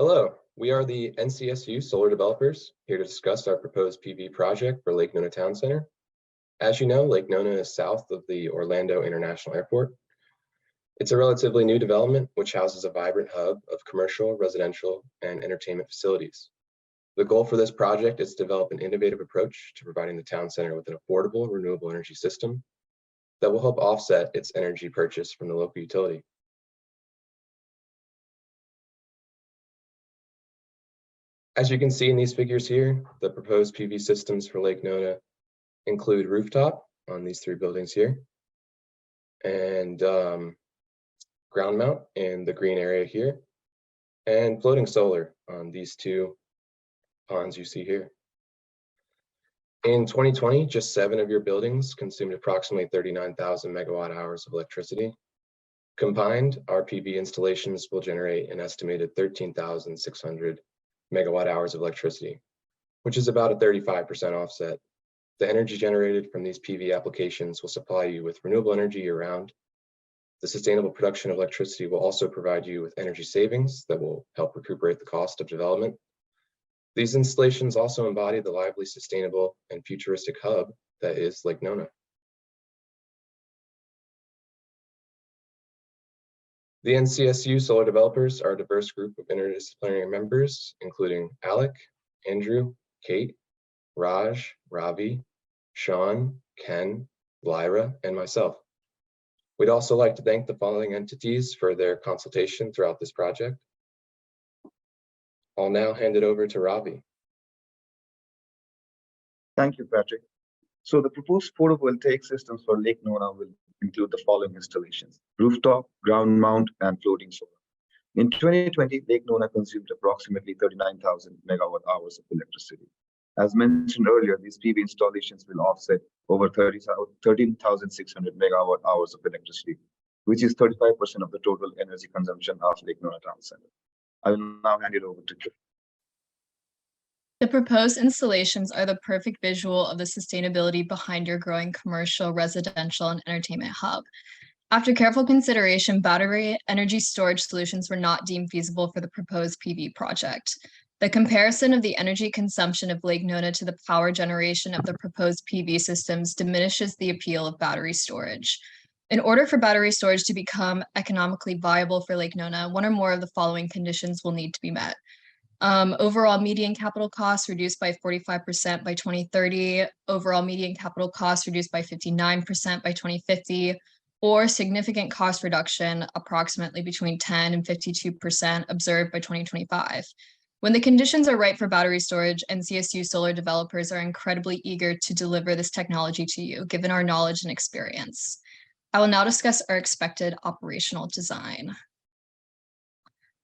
Hello, we are the NCSU Solar Developers, here to discuss our proposed PV project for Lake Nona Town Center. As you know, Lake Nona is south of the Orlando International Airport. It's a relatively new development, which houses a vibrant hub of commercial, residential, and entertainment facilities. The goal for this project is to develop an innovative approach to providing the town center with an affordable, renewable energy system that will help offset its energy purchase from the local utility. As you can see in these figures here, the proposed PV systems for Lake Nona include rooftop on these three buildings here, and ground mount in the green area here, and floating solar on these two ponds you see here. In 2020, just 7 of your buildings consumed approximately 39,000 megawatt hours of electricity. Combined, our PV installations will generate an estimated 13,600 megawatt hours of electricity, which is about a 35% offset. The energy generated from these PV applications will supply you with renewable energy year-round. The sustainable production of electricity will also provide you with energy savings that will help recuperate the cost of development. These installations also embody the lively, sustainable, and futuristic hub that is Lake Nona. The NCSU Solar Developers are a diverse group of interdisciplinary members, including Alec, Andrew, Kate, Raj, Ravi, Sean, Ken, Lyra, and myself. We'd also like to thank the following entities for their consultation throughout this project. I'll now hand it over to Ravi. Thank you, Patrick. So the proposed photovoltaic systems for Lake Nona will include the following installations: rooftop, ground mount, and floating solar. In 2020, Lake Nona consumed approximately 39,000 megawatt hours of electricity. As mentioned earlier, these PV installations will offset over 13,600 megawatt hours of electricity, which is 35% of the total energy consumption of Lake Nona Town Center. I will now hand it over to Kate. The proposed installations are the perfect visual of the sustainability behind your growing commercial, residential, and entertainment hub. After careful consideration, battery energy storage solutions were not deemed feasible for the proposed PV project. The comparison of the energy consumption of Lake Nona to the power generation of the proposed PV systems diminishes the appeal of battery storage. In order for battery storage to become economically viable for Lake Nona, one or more of the following conditions will need to be met. Overall median capital costs reduced by 45% by 2030, overall median capital costs reduced by 59% by 2050, or significant cost reduction approximately between 10 and 52% observed by 2025. When the conditions are right for battery storage, NCSU Solar Developers are incredibly eager to deliver this technology to you, given our knowledge and experience. I will now discuss our expected operational design.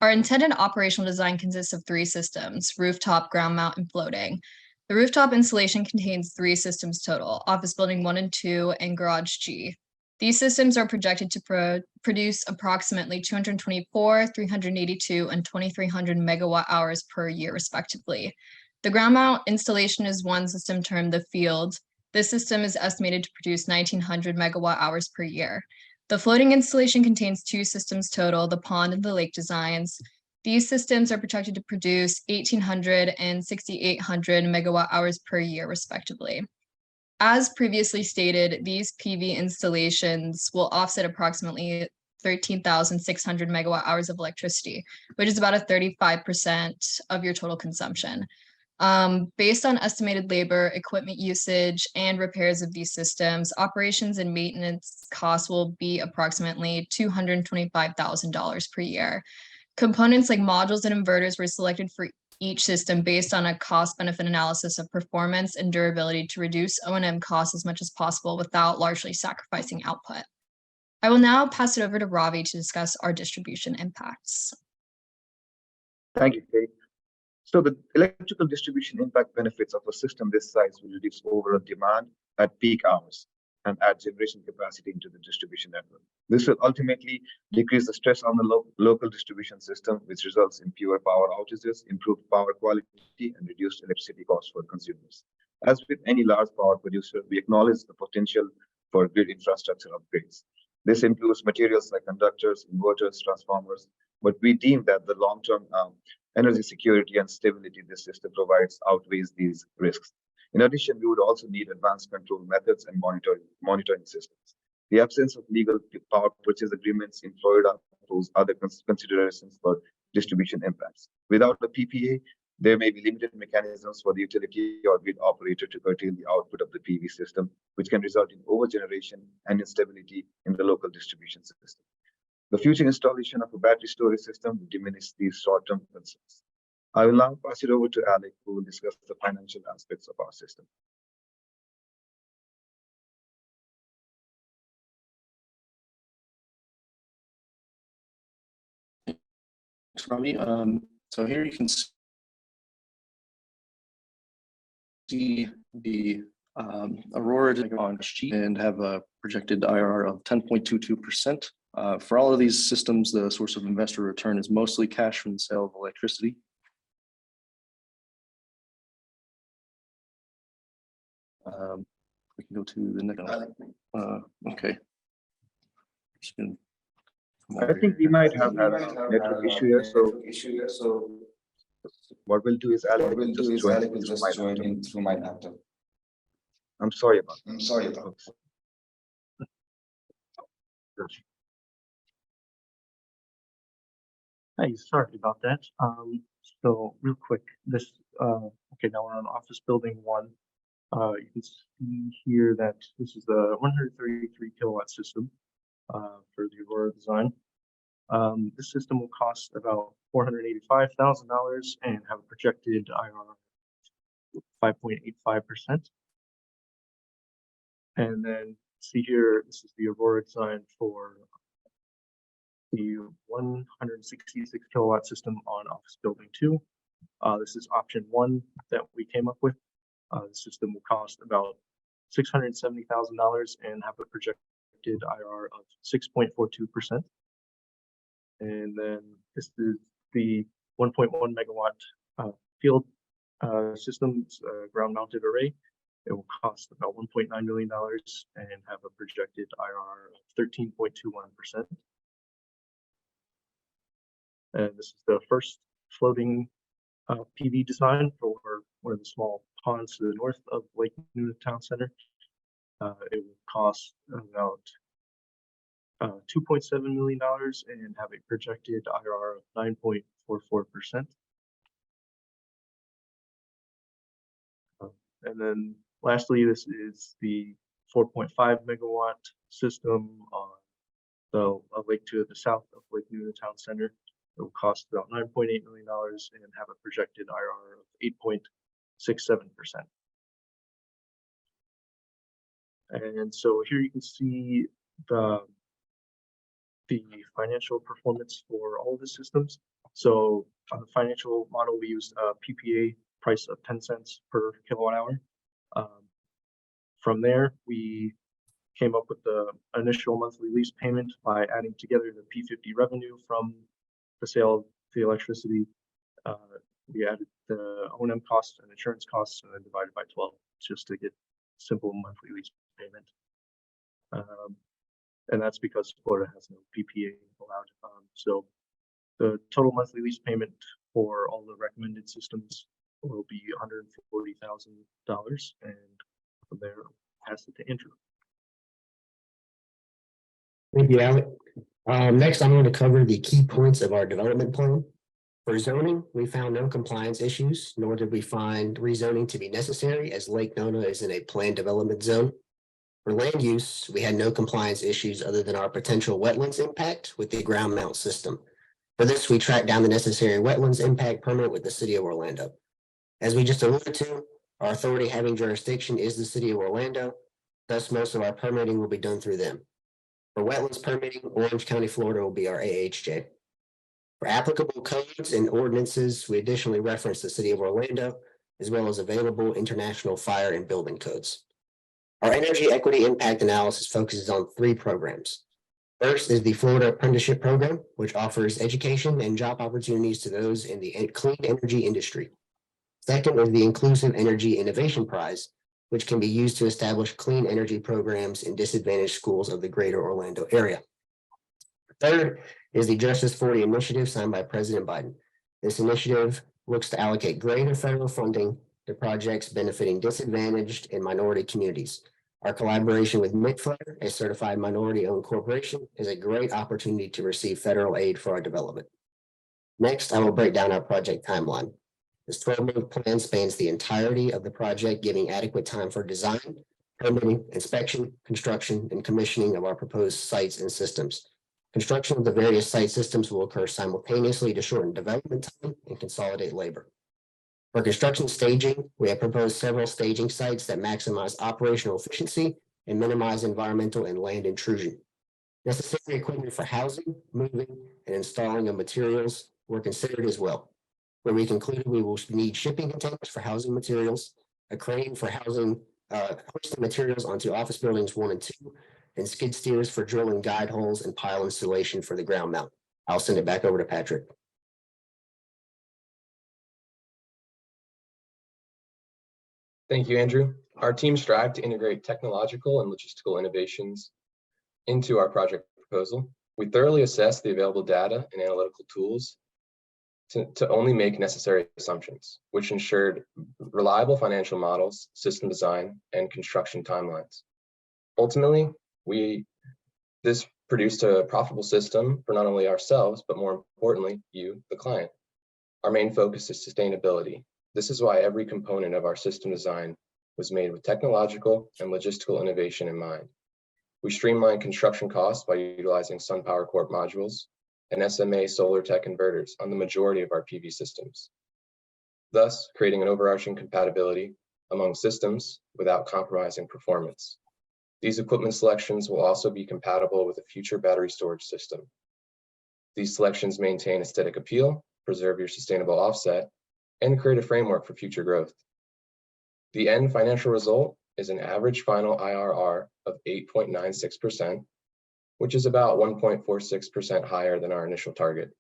Our intended operational design consists of 3 systems: rooftop, ground mount, and floating. The rooftop installation contains 3 systems total: Office Building 1 and 2 and Garage G. These systems are projected to produce approximately 224, 382, and 2,300 megawatt hours per year, respectively. The ground mount installation is one system termed the Field. This system is estimated to produce 1,900 megawatt hours per year. The floating installation contains 2 systems total, the pond and the lake designs. These systems are projected to produce 1,800 and 6,800 megawatt hours per year, respectively. As previously stated, these PV installations will offset approximately 13,600 megawatt hours of electricity, which is about a 35% of your total consumption. Based on estimated labor, equipment usage, and repairs of these systems, operations and maintenance costs will be approximately $225,000 per year. Components like modules and inverters were selected for each system based on a cost-benefit analysis of performance and durability to reduce O&M costs as much as possible without largely sacrificing output. I will now pass it over to Ravi to discuss our distribution impacts. Thank you, Kate. So the electrical distribution impact benefits of a system this size will reduce overall demand at peak hours and add generation capacity into the distribution network. This will ultimately decrease the stress on the local distribution system, which results in fewer power outages, improved power quality, and reduced electricity costs for consumers. As with any large power producer, we acknowledge the potential for grid infrastructure upgrades. This includes materials like conductors, inverters, transformers, but we deem that the long-term energy security and stability this system provides outweighs these risks. In addition, we would also need advanced control methods and monitoring systems. The absence of legal power purchase agreements in Florida pose other considerations for distribution impacts. Without a PPA, there may be limited mechanisms for the utility or grid operator to curtail the output of the PV system, which can result in overgeneration and instability in the local distribution system. The future installation of a battery storage system will diminish these short-term concerns. I will now pass it over to Alec, who will discuss the financial aspects of our system. Thanks, Ravi. So here you can see the Aurora on sheet and have a projected IRR of 10.22%. For all of these systems, the source of investor return is mostly cash from the sale of electricity. We can go to the next one. Okay. I think we might have had a network issue here, so what we'll do is Alec will just join in through my laptop. I'm sorry about that. Hey, sorry about that. So real quick, this okay, now we're on office building 1. You can see here that this is the 133 kilowatt system for the Aurora design. This system will cost about $485,000 and have a projected IRR of 5.85%. And then see here, this is the Aurora design for the 166 kilowatt system on office building 2. This is option 1 that we came up with. The system will cost about $670,000 and have a projected IRR of 6.42%. And then this is the 1.1 megawatt field systems ground mounted array. It will cost about $1.9 million and have a projected IRR of 13.21%. And this is the first floating PV design for one of the small ponds to the north of Lake Nuna Town Center. It will cost about $2.7 million and have a projected IRR of 9.44%. And then lastly, this is the 4.5 megawatt system on the lake to the south of Lake Nuna Town Center. It will cost about $9.8 million and have a projected IRR of 8.67%. And so here you can see the financial performance for all of the systems. So on the financial model, we used a PPA price of 10 cents per kilowatt hour. From there, we came up with the initial monthly lease payment by adding together the P50 revenue from the sale of the electricity. We added the O&M costs and insurance costs and then divided by 12 just to get simple monthly lease payment. And that's because Florida has no PPA allowed. So the total monthly lease payment for all the recommended systems will be $140,000, and from there, pass it to Andrew. Thank you, Alec. Next, I'm going to cover the key points of our development plan. For zoning, we found no compliance issues, nor did we find rezoning to be necessary, as Lake Nona is in a planned development zone. For land use, we had no compliance issues other than our potential wetlands impact with the ground mount system. For this, we tracked down the necessary wetlands impact permit with the City of Orlando. As we just alluded to, our authority having jurisdiction is the City of Orlando. Thus, most of our permitting will be done through them. For wetlands permitting, Orange County, Florida will be our AHJ. For applicable codes and ordinances, we additionally reference the City of Orlando, as well as available international fire and building codes. Our energy equity impact analysis focuses on 3 programs. First is the Florida Apprenticeship Program, which offers education and job opportunities to those in the clean energy industry. Second is the Inclusive Energy Innovation Prize, which can be used to establish clean energy programs in disadvantaged schools of the greater Orlando area. Third is the Justice 40 initiative signed by President Biden. This initiative looks to allocate greater federal funding to projects benefiting disadvantaged and minority communities. Our collaboration with MITFLAIR, a certified minority-owned corporation, is a great opportunity to receive federal aid for our development. Next, I will break down our project timeline. This 12-month plan spans the entirety of the project, giving adequate time for design, permitting, inspection, construction, and commissioning of our proposed sites and systems. Construction of the various site systems will occur simultaneously to shorten development time and consolidate labor. For construction staging, we have proposed several staging sites that maximize operational efficiency and minimize environmental and land intrusion. Necessary equipment for housing, moving, and installing of materials were considered as well, where we concluded we will need shipping containers for housing materials, a crane for housing, hoisting materials onto office buildings 1 and 2, and skid steers for drilling guide holes and pile installation for the ground mount. I'll send it back over to Patrick. Thank you, Andrew. Our team strived to integrate technological and logistical innovations into our project proposal. We thoroughly assessed the available data and analytical tools to only make necessary assumptions, which ensured reliable financial models, system design, and construction timelines. Ultimately, this produced a profitable system for not only ourselves, but more importantly, you, the client. Our main focus is sustainability. This is why every component of our system design was made with technological and logistical innovation in mind. We streamlined construction costs by utilizing SunPower Corp modules and SMA Solar Tech inverters on the majority of our PV systems, thus creating an overarching compatibility among systems without compromising performance. These equipment selections will also be compatible with a future battery storage system. These selections maintain aesthetic appeal, preserve your sustainable offset, and create a framework for future growth. The end financial result is an average final IRR of 8.96%, which is about 1.46% higher than our initial target.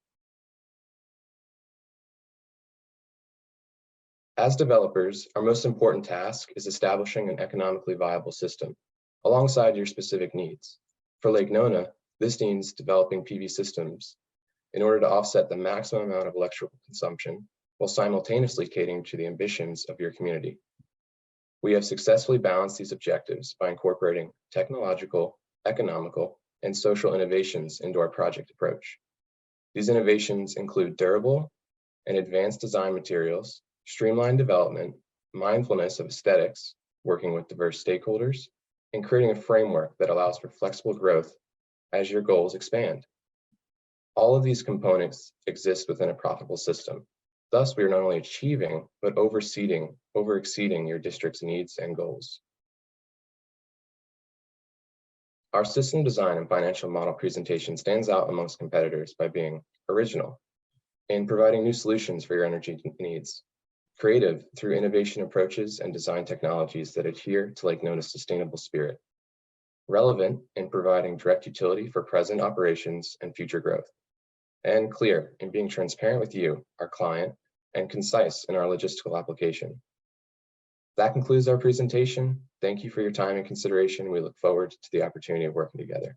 As developers, our most important task is establishing an economically viable system alongside your specific needs. For Lake Nona, this means developing PV systems in order to offset the maximum amount of electrical consumption while simultaneously catering to the ambitions of your community. We have successfully balanced these objectives by incorporating technological, economical, and social innovations into our project approach. These innovations include durable and advanced design materials, streamlined development, mindfulness of aesthetics, working with diverse stakeholders, and creating a framework that allows for flexible growth as your goals expand. All of these components exist within a profitable system. Thus, we are not only achieving, but over-exceeding your district's needs and goals. Our system design and financial model presentation stands out amongst competitors by being original in providing new solutions for your energy needs, creative through innovation approaches and design technologies that adhere to Lake Nona's sustainable spirit, relevant in providing direct utility for present operations and future growth, and clear in being transparent with you, our client, and concise in our logistical application. That concludes our presentation. Thank you for your time and consideration. We look forward to the opportunity of working together.